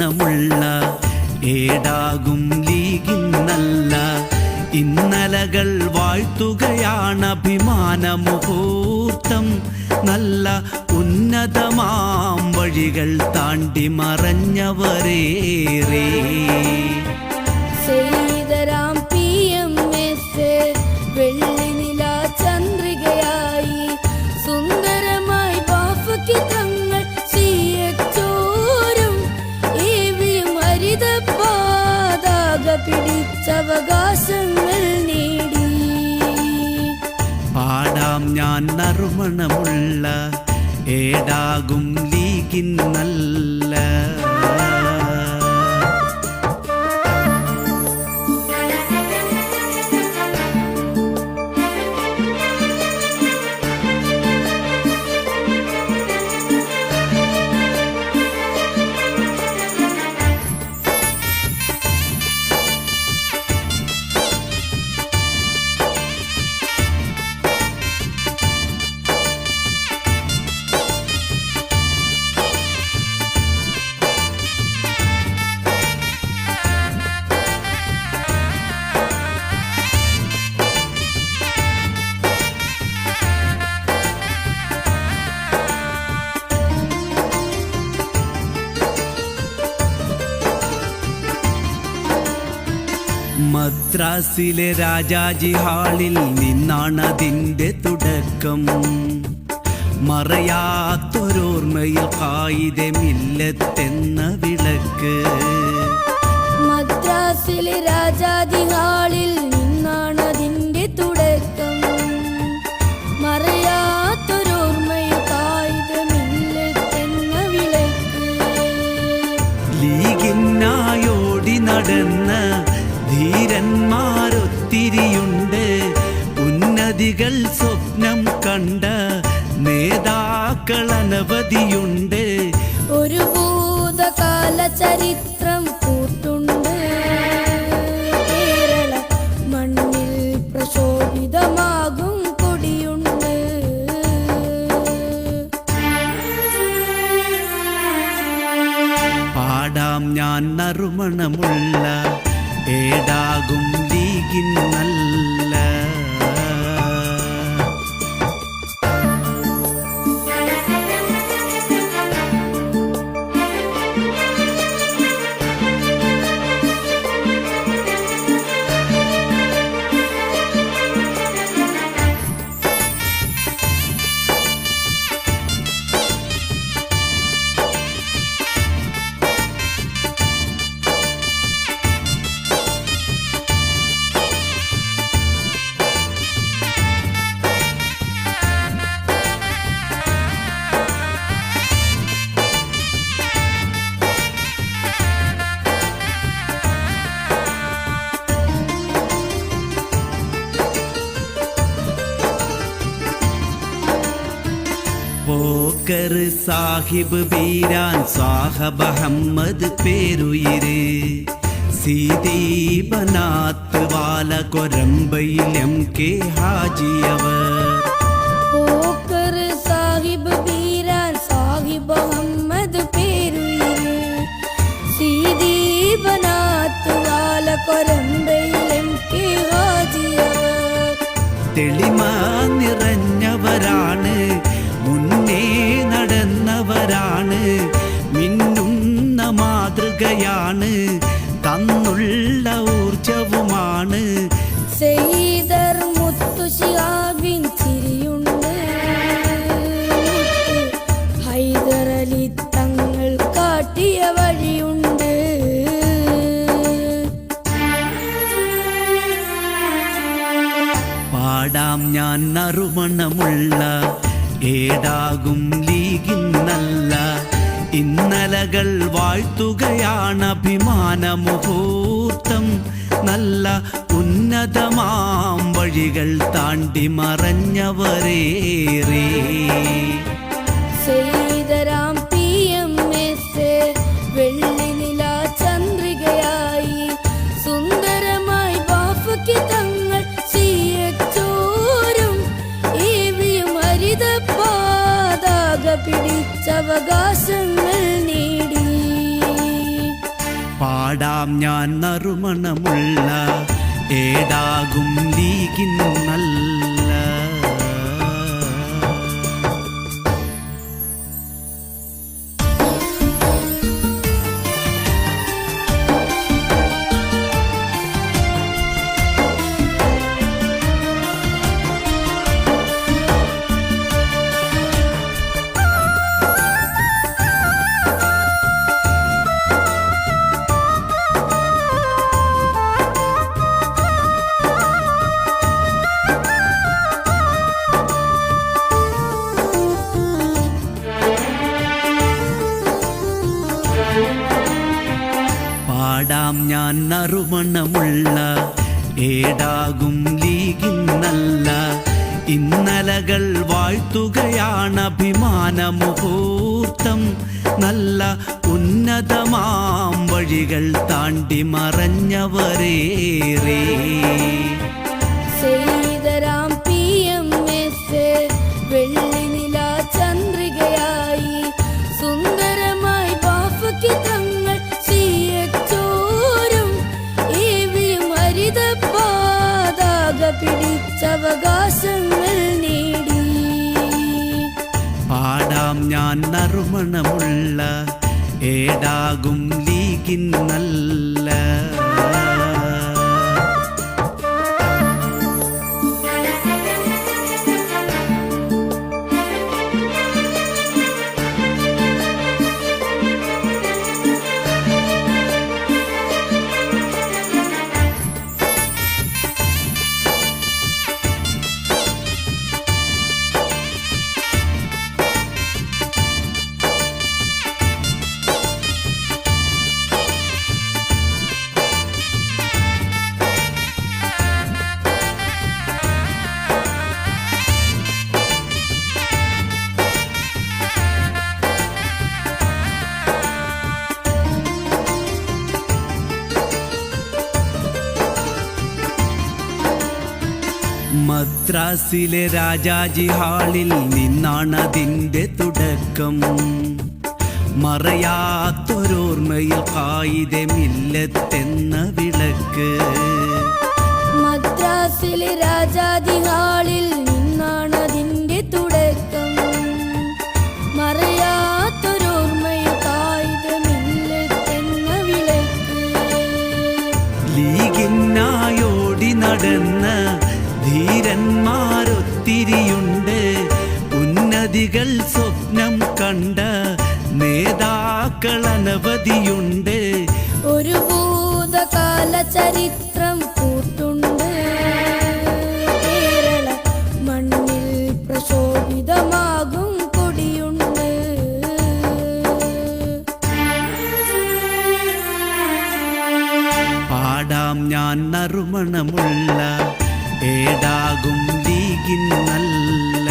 നറുമണമുള്ള ഏടാകും ലീഗിന്നല്ല ഇന്നലകൾ വാഴ്ത്തുകയാണ് അഭിമാന മുഹൂർത്തം. നല്ല ഉന്നതമാം വഴികൾ താണ്ടി മറഞ്ഞവരേറെ. ചെയ്തരാം PMS വെള്ളിനില ചന്ദ്രികയായി സുന്ദരമായി ബാഫയ്ക്ക് തങ്ങൾ ചീയച്ചോരും ഏവിയും ഹരിത പാതാക പിടിച്ചവകാശങ്ങൾ നേടി. പാടാം ഞാൻ നറുമണമുള്ള ഏടാകും ലീഗിന്നല്ല. മദ്രാസിലെ രാജാജി ഹാളിൽ നിന്നാണതിൻ്റെ തുടക്കം. മറയാത്തൊരോർമ്മയിൽ ഖായിദെ മില്ലത്തെന്ന വിളക്ക്. മദ്രാസിലെ രാജാജി ഹാളിൽ നിന്നാണതിൻ്റെ തുടക്കം. മറയാത്തൊരോർമ്മയിൽ ഖായിദെ മില്ലത്തെന്ന വിളക്ക്. ലീഗിനായോടി നടന്ന ധീരന്മാരൊത്തിരിയുണ്ട്. ഉന്നതികൾ സ്വപ്നം കണ്ട നേതാക്കൾ അനവധിയുണ്ട്. ഒരു ഭൂതകാല ചരിത്രം കൂട്ടുണ്ട്. കേരള മണ്ണിൽ പ്രശോഭിതമാകും കൊടിയുണ്ട്. പാടാം ഞാൻ നറുമണമുള്ള ഏടാകും ലീഗിന്നല്ല. പോക്കർ സാഹിബ് ബീരാൻ സാഹബ് അഹമ്മദ് പേരുയിര്. സീതി ബനാത്ത് വാല കൊരമ്പയിൽ MK ഹാജിയവർ. പോക്കർ സാഹിബ് ബീരാൻ സാഹിബ് അഹമ്മദ് പേരുയിര്. സീതി ബനാത്ത് വാല കൊരമ്പയിൽ MK ഹാജിയവർ. തെളിമ നിറഞ്ഞവരാണ്, മുന്നേ നടന്നവരാണ്, മിന്നുന്ന മാതൃകയാണ്, തന്നുള്ള ഊർജവുമാണ്. സെയ്ദർ മുത്തുശിഹാബിൻ ചിരിയുണ്ട്. ഹൈദരലി തങ്ങൾ കാട്ടിയ വഴിയുണ്ട്. പാടാം ഞാൻ നറുമണമുള്ള ഏടാകും ലീഗിന്നല്ല ഇന്നലകൾ വാഴ്ത്തുകയാണ് അഭിമാന മുഹൂർത്തം. നല്ല ഉന്നതമാം വഴികൾ താണ്ടി മറഞ്ഞവരേറെ. ചെയ്തരാം PMS വെള്ളിനില ചന്ദ്രികയായി സുന്ദരമായി ബാഫയ്ക്ക് തങ്ങൾ ചീയച്ചോരും ഏവിയും ഹരിത പാതാക പിടിച്ചവകാശങ്ങൾ നേടി. പാടാം ഞാൻ നറുമണമുള്ള ഏടാകും ലീഗിൻ നല്ല. പാടാം ഞാൻ നറുമണമുള്ള ഏടാകും ലീഗിൻ നല്ല. ഇന്നലകൾ വാഴ്ത്തുകയാണ് അഭിമാന മുഹൂർത്തം. നല്ല ഉന്നതമാം വഴികൾ താണ്ടി മറഞ്ഞവരേറെ. ചെയ്തരാം PMS വെള്ളിനില ചന്ദ്രികയായി സുന്ദരമായി ബാഫയ്ക്ക് തങ്ങൾ CHOരും ഏവിയും ഹരിത പാതാക പിടിച്ചവകാശങ്ങൾ നേടി. പാടാം ഞാൻ നറുമണമുള്ള ഏടാകും ലീഗിൻ നല്ല. മദ്രാസിലെ രാജാജി ഹാളിൽ നിന്നാണതിൻ്റെ തുടക്കം. മറയാത്തൊരോർമ്മയിൽ കായിതെ മില്ലത്തെന്ന വിളക്ക്. മദ്രാസിലെ രാജാജി ഹാളിൽ നിന്നാണതിൻ്റെ തുടക്കം. മറയാത്തൊരോർമ്മയിൽ കായിതെ മില്ലത്തെന്ന വിളക്ക്. ലീഗിനായോടി നടന്ന ധീരന്മാരൊത്തിരിയുണ്ട്. ഉന്നതികൾ സ്വപ്നം കണ്ട നേതാക്കൾ അനവധിയുണ്ട്. ഒരു ഭൂതകാല ചരിത്രം കൂട്ടുണ്ട്. കേരള മണ്ണിൽ പ്രശോഭിതമാകും കൊടിയുണ്ട്. പാടാം ഞാൻ നറുമണമുള്ള ഏടാകും ലീഗിൻ നല്ല.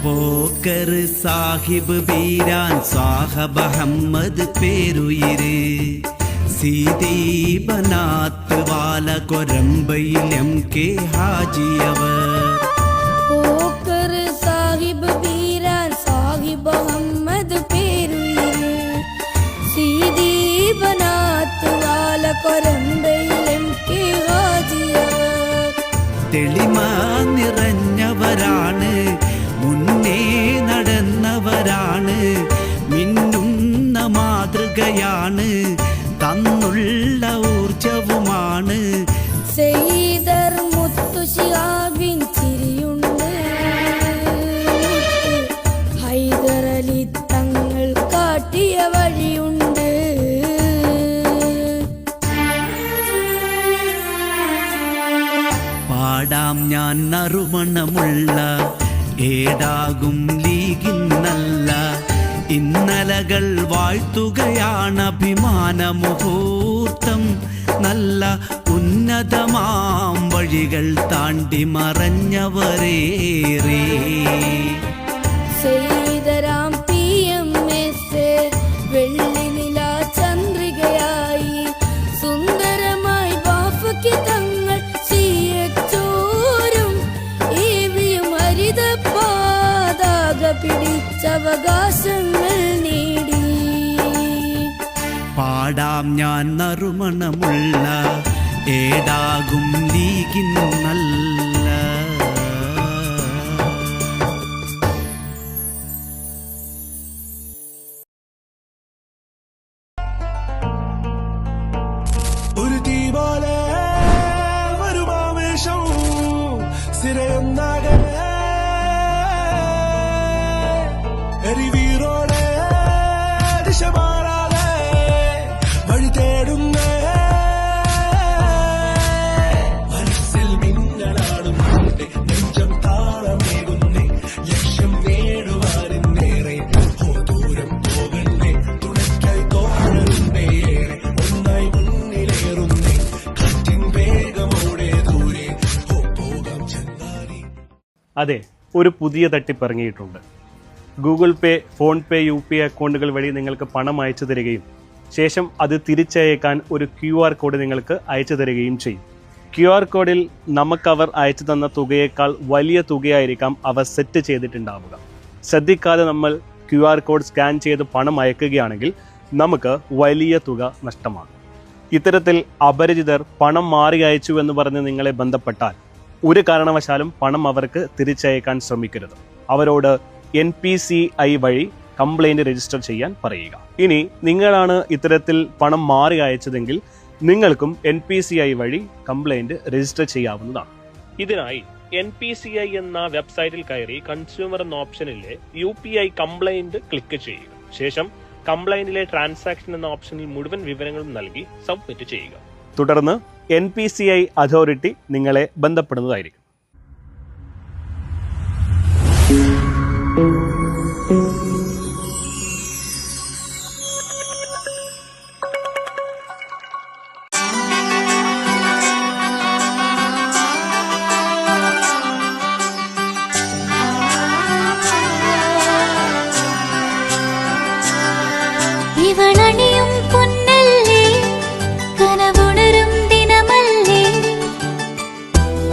പോക്കർ സാഹിബ് ബീരാൻ സാഹബ് അഹമ്മദ് പേരുയിര്. സീതീബനാത്ത് വാല കൊരമ്പയിൽ MK ഹാജിയവർ. പോക്കർ സാഹിബ് ബീരാൻ സാഹിബ് അഹമ്മദ് പേരുയിര്. സീതീബനാത്ത് വാല കൊരമ്പയിൽ MK ഹാജിയവർ. തെളിമ നിറഞ്ഞവരാണ്, മുന്നേ നടന്നവരാണ്, മിന്നുന്ന മാതൃകയാണ്, തന്നുള്ള ഊർജവുമാണ്. സെയ്ദർ മുത്തു ശിഹാബിൻ ചിരിയുണ്ട്. ഹൈദരലി തങ്ങൾ കാട്ടി കാട്ടിയ വഴിയുണ്ട്. പാടാം ഞാൻ നറുമണമുള്ള ഏടാകും ലീഗിന്നല്ല, ഇന്നലകൾ വാഴ്ത്തുകയാണ് അഭിമാന മുഹൂർത്തം. നല്ല ഉന്നതമാം വഴികൾ താണ്ടി മറഞ്ഞവരേറെ. ചെയ്തരാം PMS വെള്ളിനില ചന്ദ്രികയായി സുന്ദരമായി ബാഫയ്ക്ക് തങ്ങൾ CHOരും EVയും ഹരിത പാതാക പിടിച്ചവകാശങ്ങൾ നേടി. പാടാം ഞാൻ നറുമണമുള്ള ഏടാകും ലീഗിന്നല്ല. ഒരു തീ പോലെ വരുമാവേശം സിരയൊന്നാകെ എരിവീറോടെ ദിശ മാറാതെ വഴി തേടുന്നേ. മനസ്സിൽ മിന്നലാടുന്നുണ്ട്, നെഞ്ചം താളമേകുന്നേ, ലക്ഷ്യം നേടുവാനെന്നേറെ ദൂരം പോകണ്ടേ, തുണയ്ക്കായി തോന്നരുന്നേ, ഒന്നായി മുന്നിലേറുന്നേ, കാറ്റിൻ വേഗമോടെ ദൂരെ പോകാം ചെന്നാരി. അതെ, ഒരു പുതിയ തട്ടിപ്പ് ഇറങ്ങിയിട്ടുണ്ട്. ഗൂഗിൾ പേ, ഫോൺ പേ, UPI അക്കൗണ്ടുകൾ വഴി നിങ്ങൾക്ക് പണം അയച്ചു തരികയും ശേഷം അത് തിരിച്ചയക്കാൻ ഒരു QR കോഡ് നിങ്ങൾക്ക് അയച്ചു തരികയും ചെയ്യും. QR കോഡിൽ നമുക്കവർ അയച്ചു തന്ന തുകയേക്കാൾ വലിയ തുകയായിരിക്കാം അവർ സെറ്റ് ചെയ്തിട്ടുണ്ടാവുക. ശ്രദ്ധിക്കാതെ നമ്മൾ QR കോഡ് സ്കാൻ ചെയ്ത് പണം അയക്കുകയാണെങ്കിൽ നമുക്ക് വലിയ തുക നഷ്ടമാണ്. ഇത്തരത്തിൽ അപരിചിതർ പണം മാറി അയച്ചു എന്ന് പറഞ്ഞ് നിങ്ങളെ ബന്ധപ്പെട്ടാൽ ഒരു കാരണവശാലും പണം അവർക്ക് തിരിച്ചയക്കാൻ ശ്രമിക്കരുത്. അവരോട് NPCI വഴി കംപ്ലൈൻറ്റ് രജിസ്റ്റർ ചെയ്യാൻ പറയുക. ഇനി നിങ്ങളാണ് ഇത്തരത്തിൽ പണം മാറി അയച്ചതെങ്കിൽ നിങ്ങൾക്കും NPCI വഴി കംപ്ലൈൻറ്റ് രജിസ്റ്റർ ചെയ്യാവുന്നതാണ്. ഇതിനായി NPCI എന്ന വെബ്സൈറ്റിൽ കയറി കൺസ്യൂമർ എന്ന ഓപ്ഷനിലെ UPI കംപ്ലൈൻറ്റ് ക്ലിക്ക് ചെയ്യുക. ശേഷം കംപ്ലൈൻറ്റിലെ ട്രാൻസാക്ഷൻ എന്ന ഓപ്ഷനിൽ മുഴുവൻ വിവരങ്ങളും നൽകി സബ്മിറ്റ് ചെയ്യുക. തുടർന്ന് NPCI അതോറിറ്റി നിങ്ങളെ ബന്ധപ്പെടുന്നതായിരിക്കും. ഇവളണിയും പൊന്നല്ലേ, കനവുണരും ദിനമല്ലേ,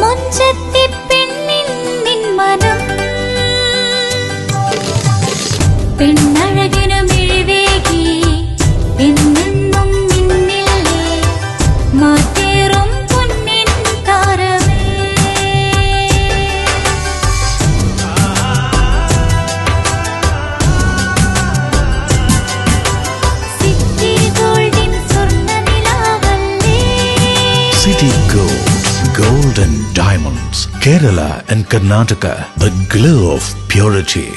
മുഞ്ചത്തി പെണ്ണിൻ നിൻ മനം, പെണ്ണഴകിനു മിഴിവേകി എന്നെന്നും നിന്നില്ലേ, മാറ്റേറും പൊന്നിൻ താരമേ. City Gold, Gold and Diamonds, Kerala and Karnataka, the glow of purity.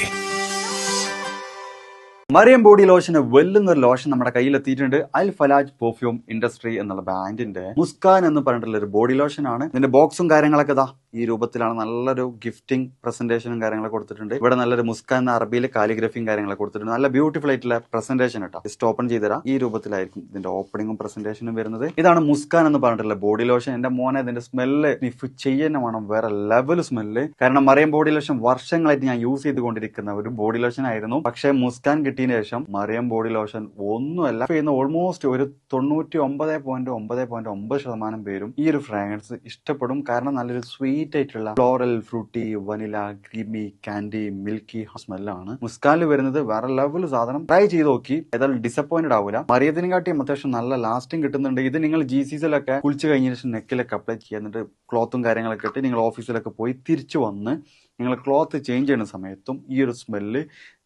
Mariyam body ലോഷന് വെല്ലുന്നൊരു ലോഷൻ നമ്മുടെ കയ്യിലെത്തിയിട്ടുണ്ട്. അൽ ഫലാജ് പെർഫ്യൂം ഇൻഡസ്ട്രി എന്നുള്ള ബ്രാൻഡിന്റെ മുസ്കാൻ എന്ന് പറഞ്ഞിട്ടുള്ള ഒരു ബോഡി ലോഷൻ ആണ്. ഇതിന്റെ ബോക്സും കാര്യങ്ങളൊക്കെ ഇതാ ഈ രൂപത്തിലാണ്. നല്ലൊരു ഗിഫ്റ്റിംഗ് പ്രസന്റേഷനും കാര്യങ്ങളൊക്കെ കൊടുത്തിട്ടുണ്ട്. ഇവിടെ നല്ലൊരു മുസ്കാൻ എന്ന അറബിയിൽ കാലിഗ്രഫിയും കാര്യങ്ങളൊക്കെ കൊടുത്തിട്ടുണ്ട്. നല്ല ബ്യൂട്ടിഫുൾ ആയിട്ടുള്ള പ്രസന്റേഷൻ കേട്ടോ. ജസ്റ്റ് ഓപ്പൺ ചെയ്തുതരാം. ഈ രൂപത്തിലായിരിക്കും ഇതിന്റെ ഓപ്പണിംഗും പ്രസന്റേഷനും വരുന്നത്. ഇതാണ് മുസ്കാൻ എന്ന് പറഞ്ഞിട്ടുള്ള ബോഡി ലോഷൻ. എന്റെ മോനെ ഇതിന്റെ സ്മെല്ല് സ്നിഫ് ചെയ്യുന്ന വേണം, വേറെ ലെവൽ സ്മെല്ല്. കാരണം മറിയം ബോഡി ലോഷൻ വർഷങ്ങളായിട്ട് ഞാൻ യൂസ് ചെയ്തുകൊണ്ടിരിക്കുന്ന ഒരു ബോഡി ലോഷൻ ആയിരുന്നു. പക്ഷേ മുസ്കാൻ കിട്ടിയതിന് ശേഷം മറിയം ബോഡി ലോഷൻ ഒന്നുമല്ല ചെയ്യുന്ന ഓൾമോസ്റ്റ് ഒരു 99.9% പേരും ഈ ഒരു ഫ്രാഗ്രൻസ് ഇഷ്ടപ്പെടും. കാരണം നല്ലൊരു സ്വീറ്റ് ആയിട്ടുള്ള floral, fruity, vanilla, creamy, candy, milky സ്മെല്ലാണ് മുസ്കാനിൽ വരുന്നത്. വേറെ ലെവൽ സാധനം. ട്രൈ ചെയ്ത് നോക്കി, ഏതായാലും ഡിസപ്പോയിന്റഡ് ആവില്ല. മറിയത്തിനും കാട്ടിയും അത്യാവശ്യം നല്ല ലാസ്റ്റിംഗ് കിട്ടുന്നുണ്ട്. ഇത് നിങ്ങൾ GCസിലൊക്കെ കുളിച്ച് കഴിഞ്ഞ ശേഷം നെക്കിലൊക്കെ അപ്ലൈ ചെയ്യുക. എന്നിട്ട് ക്ലോത്തും കാര്യങ്ങളൊക്കെ ഇട്ട് നിങ്ങൾ ഓഫീസിലൊക്കെ പോയി തിരിച്ചു വന്ന് നിങ്ങൾ ക്ലോത്ത് ചേഞ്ച് ചെയ്യുന്ന സമയത്തും ഈ ഒരു സ്മെല്ല്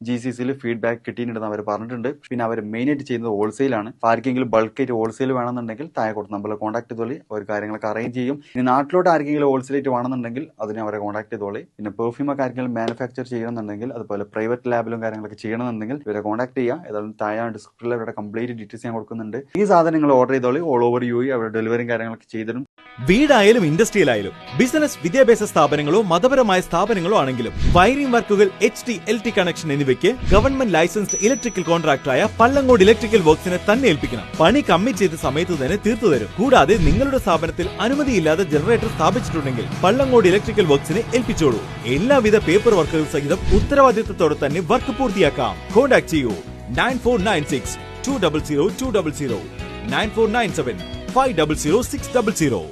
GCCയിൽ ഫീഡ്ബാക്ക് കിട്ടിയിട്ടുണ്ടെന്ന് അവർ പറഞ്ഞിട്ടുണ്ട്. പിന്നെ അവർ മെയിനായിട്ട് ചെയ്യുന്നത് ഹോൾസെയിലാണ്. അപ്പോൾ ആർക്കെങ്കിലും ബൾക്കായിട്ട് ഹോൾസെയിൽ വേണമെന്നുണ്ടെങ്കിൽ താഴെ കൊടുത്ത് നമ്മൾ കോൺടാക്ട് ചെയ്തോളി, അവർ കാര്യങ്ങളൊക്കെ അറേഞ്ച് ചെയ്യും. ഇനി നാട്ടിലോട്ട് ആർക്കെങ്കിലും ഹോൾസെയിലായിട്ട് വേണമെന്നുണ്ടെങ്കിൽ അതിനെ അവരെ കോൺടാക്ട് ചെയ്തോളി. പിന്നെ പെർഫ്യൂമൊക്കെ ആർക്കെങ്കിലും മാനുഫാക്ചർ ചെയ്യണമെന്നുണ്ടെങ്കിൽ അതുപോലെ പ്രൈവറ്റ് ലാബിലും കാര്യങ്ങളൊക്കെ ചെയ്യണമെന്നുണ്ടെങ്കിൽ ഇവരെ കോൺടാക്ട് ചെയ്യുക. ഏതായാലും താഴെ ഡിസ്ക്രിപ്ഷനിൽ അവരുടെ കംപ്ലീറ്റ് ഡീറ്റെയിൽസ് ഞാൻ കൊടുക്കുന്നുണ്ട്. ഈ സാധനം നിങ്ങൾ ഓർഡർ ചെയ്തോളി, ഓൾ ഓവർ UAE അവരുടെ ഡെലിവറിയും കാര്യങ്ങളൊക്കെ ചെയ്തിടും. വീടായാലും ഇൻഡസ്ട്രിയിലായാലും ബിസിനസ്, വിദ്യാഭ്യാസ സ്ഥാപനങ്ങളോ മതപരമായ സ്ഥാപനങ്ങളോ ആണെങ്കിലും വയറിംഗ് വർക്കുകൾ, HT, LT കണക്ഷൻ എന്നിവയ്ക്ക് ഗവൺമെന്റ് ലൈസൻസ്ഡ് ഇലക്ട്രിക്കൽ കോൺട്രാക്ടറായ പള്ളങ്ങോട് ഇലക്ട്രിക്കൽ വർക്സിനെ തന്നെ ഏൽപ്പിക്കണം. പണി കമ്മിറ്റ് ചെയ്ത സമയത്ത് തന്നെ തീർത്തു തരും. കൂടാതെ നിങ്ങളുടെ സ്ഥാപനത്തിൽ അനുമതിയില്ലാതെ ജനറേറ്റർ സ്ഥാപിച്ചിട്ടുണ്ടെങ്കിൽ പള്ളങ്ങോട് ഇലക്ട്രിക്കൽ വർക്സിനെ ഏൽപ്പിച്ചോളൂ. എല്ലാവിധ പേപ്പർ വർക്കുകൾ സഹിതം ഉത്തരവാദിത്തത്തോടെ തന്നെ വർക്ക് പൂർത്തിയാക്കാം. കോൺടാക്ട് ചെയ്യൂ 9496 200 200 9497 500 600.